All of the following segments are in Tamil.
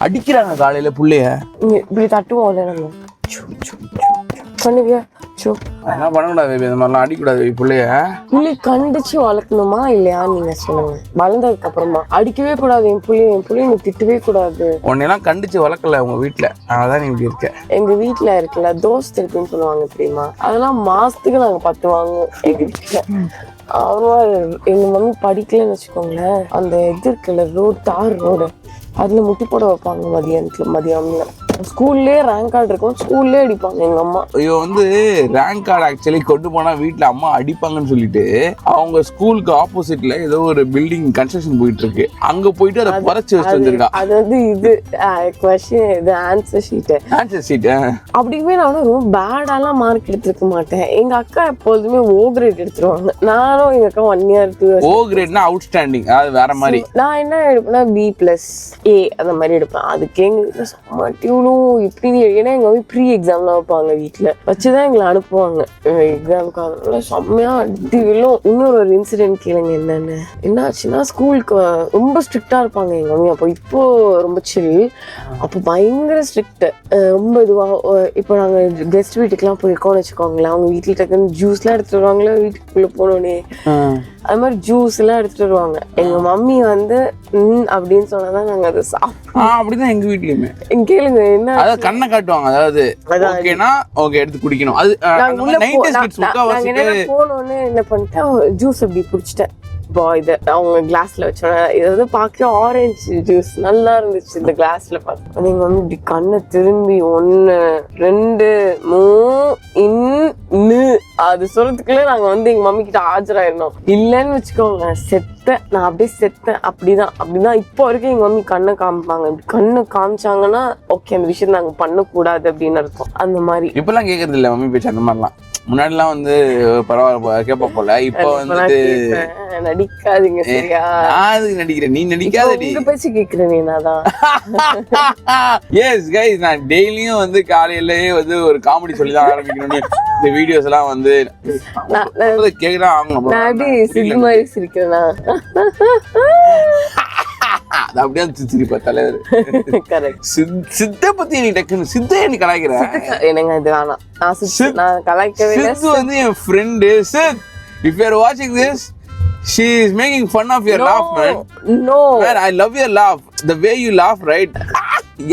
அடிக்கிறாங்க காலையில புள்ளைய. இப்படி தட்டுவோம் பண்ணுவியா? அதெல்லாம் பண்ணக்கூடாது பேபி, இந்த மாதிரிலாம் அடிக்கூடாது பிள்ளைய. புள்ளி கண்டிச்சு வளர்க்கணுமா இல்லையா நீங்க சொல்லுங்க. வளர்ந்ததுக்கு அப்புறமா அடிக்கவே கூடாது. என் புள்ளி நீ திட்டவே கூடாது. உன்னையெல்லாம் கண்டிச்சு வளர்க்கல உங்க வீட்டுல, அதனாலதான் நீ இப்படி இருக்க. எங்க வீட்டுல இருக்குல்ல தோஸ்து இருக்குன்னு சொல்லுவாங்க தெரியுமா, அதெல்லாம் மாசத்துக்கு நாங்க 10 வாங்குவோம் எங்க வீட்டுல. அவ்வளவா எங்க மம்மி படிக்கலன்னு வச்சுக்கோங்களேன், அந்த இது இருக்குல்ல ரோடு, தார் ரோடு, அதுல முட்டி போட வைப்பாங்க மதியம்ல. ஸ்கூல்லேயே ரேங்க் கார்டு இருக்கும், ஸ்கூல்லேயே அடிப்பாங்க எங்க அம்மா. ஐயோ வந்து ரேங்க் கார்டு ஆக்சுவலி கொண்டு போனா வீட்டுல அம்மா அடிப்பாங்கன்னு சொல்லிட்டு அவங்க ஸ்கூலுக்கு ஆப்போசிட்ல ஏதோ ஒரு பில்டிங் கன்ஸ்ட்ரக்ஷன் போயிட்டு இருக்கு, அங்க போயிட்டு அதை குறைச்சு வச்சு வந்திருக்கா. அது வந்து இது கொஸ்டின், இது ஆன்சர் ஷீட். அப்படியுமே நான் ரொம்ப பேடாலாம் மார்க் எடுத்துருக்க மாட்டேன். எங்க அக்கா எப்போதுமே ஓ கிரேட் எடுத்துருவாங்க. நானும் எங்க அக்கா 1 year 2 years. ஓ கிரேட்னா அவுட்ஸ்டாண்டிங், அது வேற மாதிரி. நான் என்ன எடுப்பேன்னா B+A அந்த மாதிரி எடுப்பேன். அதுக்கு எங்க சம்மட்டியும் இப்படி, ஏன்னா எங்க ப்ரீ எக்ஸாம்லாம் வைப்பாங்க வீட்டுல வச்சுதான் எங்களை அனுப்புவாங்க எக்ஸாமுக்கு. அதனால செம்மையா அடி விழும். இன்னொரு இன்சிடென்ட் கேளுங்க. என்ன ஆச்சுன்னா, ஸ்கூலுக்கு ரொம்ப ஸ்ட்ரிக்டா இருப்பாங்க எங்க மம்மி. அப்போ இப்போ ரொம்ப சில், அப்போ பயங்கர ஸ்ட்ரிக்ட். ரொம்ப இதுவா, இப்போ நாங்க கெஸ்ட் வீட்டுக்குலாம் போயிருக்கோம்னு வச்சுக்கோங்களேன், அவங்க வீட்டுல டக்குன்னு ஜூஸ்லாம் எடுத்துட்டு வருவாங்களா வீட்டுக்குள்ள போனோடனே, அது மாதிரி ஜூஸ் எல்லாம் எடுத்துட்டு வருவாங்க. எங்க மம்மி வந்து அப்படின்னு சொன்னாதான் நாங்க அதை சாப்பிடுவோம். அப்படிதான் எங்க வீட்லயுமே. கேளுங்க என்ன, அதாவது கண்ணை காட்டுவாங்க, அதாவது ஓகேனா ஓகே எடுத்து குடிக்கணும். அது போனோன்னு என்ன பண்ணிட்டேன், ஜூஸ் அப்படி குடிச்சிட்டேன். இதை அவங்க கிளாஸ்ல வச்சோன்னா, இது வந்து பார்க்க ஆரஞ்சு ஜூஸ் நல்லா இருந்துச்சு இந்த கிளாஸ்ல பார்த்து. நீங்க வந்து இப்படி கண்ணை திரும்பி 1 2 3 அது சொல்றதுக்குள்ள நாங்க வந்து எங்க மம்மி கிட்ட ஆஜராயிருந்தோம். இல்லன்னு வச்சுக்கோங்க செத்தேன், நான் அப்படியே செத்தேன். அப்படிதான் இப்போ வரைக்கும் எங்க மம்மி கண்ணை காமிப்பாங்க. கண்ணை காமிச்சாங்கன்னா ஓகே அந்த விஷயம் நாங்க பண்ணக்கூடாது அப்படின்னு அர்த்தம். அந்த மாதிரி இப்பெல்லாம் கேட்கறது இல்ல மம்மி பேச்சு. அந்த மாதிரிலாம் முன்னாடிலாம் வந்து பரவாயில்ல கேப்ப போல, இப்போ வந்து நடிக்காதீங்க சரியா? அதுக்கு நடிக்கிறேன், நீ நடிக்காதடி. உங்க பேச்சு கேக்குறேன் நீனாதான். எஸ் கைஸ், நான் டெய்லியும் வந்து காலையிலேயே வந்து ஒரு காமெடி சொல்லிதான் ஆரம்பிக்கணும்னு இந்த வீடியோஸ் எல்லாம் வந்து கேக்குதான் ஆகணும். நான் அப்படி சித்து மாதிரி சிரிக்கிறேனா? அது அப்படியே சிரிப்பா தலைவர். சித்த பத்தி நீ டக்குன்னு சித்த நீ கலாய்க்கிற. எனக்கு இது வேணாம், நான் கலாய்க்கவே இல்லை. சித்து வந்து என் friend. Sid, if you are watching this, she is making fun of your laugh, man. No man, I love your laugh, the way you laugh, right?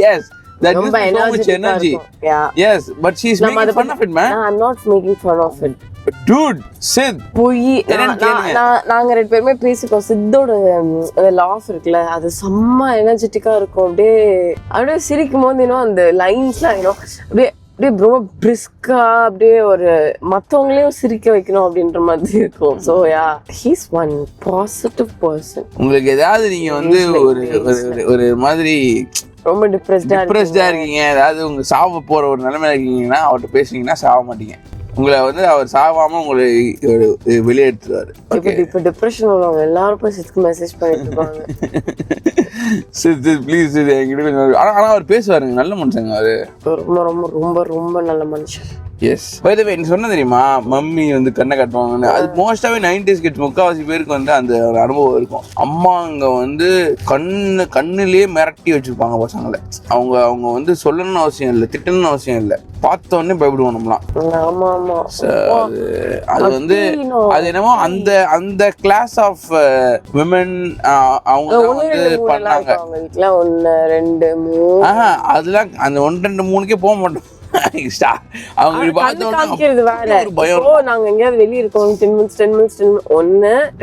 Yes, that gives me so much energy. Yeah, yes, but she is making fun of it, man. I'm not making fun of it, dude. Sid போய் நாங்க 2 பேருமே பேசிக்கோம். சித்தோட லாஃப் இருக்குல்ல, அது செம்ம எனர்ஜெட்டிக்கா இருக்கும். அப்படியே சிரிக்கும் போது இன்னும் அந்த லைன்ஸ்லாம் இன்னும் அப்படியே ரொம்ப பிரிஸ்கா, அப்படியே ஒரு மத்தவங்களையும் சிரிக்க வைக்கணும் அப்படின்ற மாதிரி இருக்கும். So yeah, he's one positive person. உங்களுக்கு ஏதாவது நீங்க வந்து ஒரு மாதிரி ரொம்ப டிப்ரெஸ்டா இருக்கீங்க, ஏதாவது உங்க சாவ போற ஒரு நிலைமையில இருக்கீங்கன்னா அவர்கிட்ட பேசுனீங்கன்னா சாவ மாட்டீங்க. உங்களை வந்து அவர் சாவாம உங்களை வெளியே எடுத்துருவாரு. இப்ப டிப்ரெஷன் உள்ளவங்க எல்லாரும் போய் சித்துக்கு மெசேஜ் பண்ணிட்டு இருப்பாங்க. சித்து ப்ளீஸ் என்கிட்ட கொஞ்சம். ஆனா அவர் பேசுவாருங்க, நல்ல மனுஷங்க அவரு. ரொம்ப ரொம்ப ரொம்ப ரொம்ப நல்ல மனுஷன். எஸ், பை தி வே, நீ சொன்ன தெரியுமா மம்மி வந்து கண்ணை காட்டுவாங்கன்னு? அது மோஸ்டாவே 90s கிட்ஸ் முக்கால்வாசி பேருக்கு வந்து அந்த ஒரு அனுபவம் இருக்கும். அம்மா அங்க வந்து கண்ணுலயே மிரட்டி வச்சிருப்பாங்க பசங்களை. அவங்க வந்து சொல்லணும்னு அவசியம் இல்லை, திட்டணும்னு அவசியம் இல்லை, பார்த்த உடனே பயப்படுவோம் நம்மளாம். ஆமா ஆமா. அது வந்து அது என்னமோ அந்த கிளாஸ் ஆஃப் விமன் அவங்க வந்து பண்ணாங்க. 1 2 3 அதெல்லாம் அந்த 1 2 3க்கே போக மாட்டோம். நாங்க எங்கேயாவது வெளியே இருக்கோம், 10 minutes 1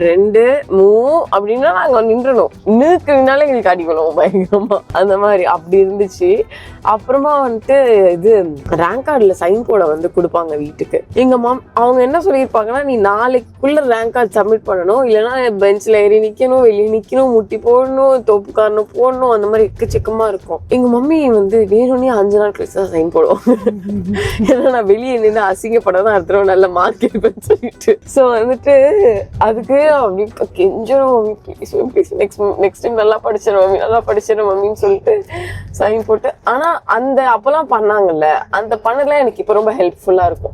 2 3 அப்படின்னா நாங்க நின்றணும். நிற்கிறதுனால எங்களுக்கு அடிக்கணும் பயங்கரமா. அந்த மாதிரி அப்படி இருந்துச்சு. அப்புறமா வந்துட்டு இது ரேங்க் கார்டுல சைன் போட வந்து கொடுப்பாங்க வீட்டுக்கு. எங்க அவங்க என்ன சொல்லியிருப்பாங்கன்னா, நீ நாளைக்குள்ள ரேங்க் கார்டு சப்மிட் பண்ணணும், இல்லைன்னா பெஞ்ச்ல ஏறி நிக்கணும், வெளியே நிக்கணும், முட்டி போடணும், தோப்புக்காரணும் போடணும், அந்த மாதிரி எக்கச்சக்கமா இருக்கும். எங்க மம்மி வந்து வேணும்னே 5 நாள் கழிச்சு தான் சைன் போடுவாங்க. ஏன்னா நான் வெளியே நின்று அசிங்கப்படாதான் அடுத்த நல்ல மார்க் எடுப்பேன்னு சொல்லிட்டு. ஸோ வந்துட்டு அதுக்கு அப்படி கெஞ்சணும், நெக்ஸ்ட் டைம் நல்லா படிச்சிடும் மம்மின்னு சொல்லிட்டு சைன் போட்டு. ஆனா அந்த அப்பெல்லாம் பண்ணாங்கல்ல, அந்த பண்ணதுலாம் எனக்கு இப்ப ரொம்ப ஹெல்ப்ஃபுல்லா இருக்கும்.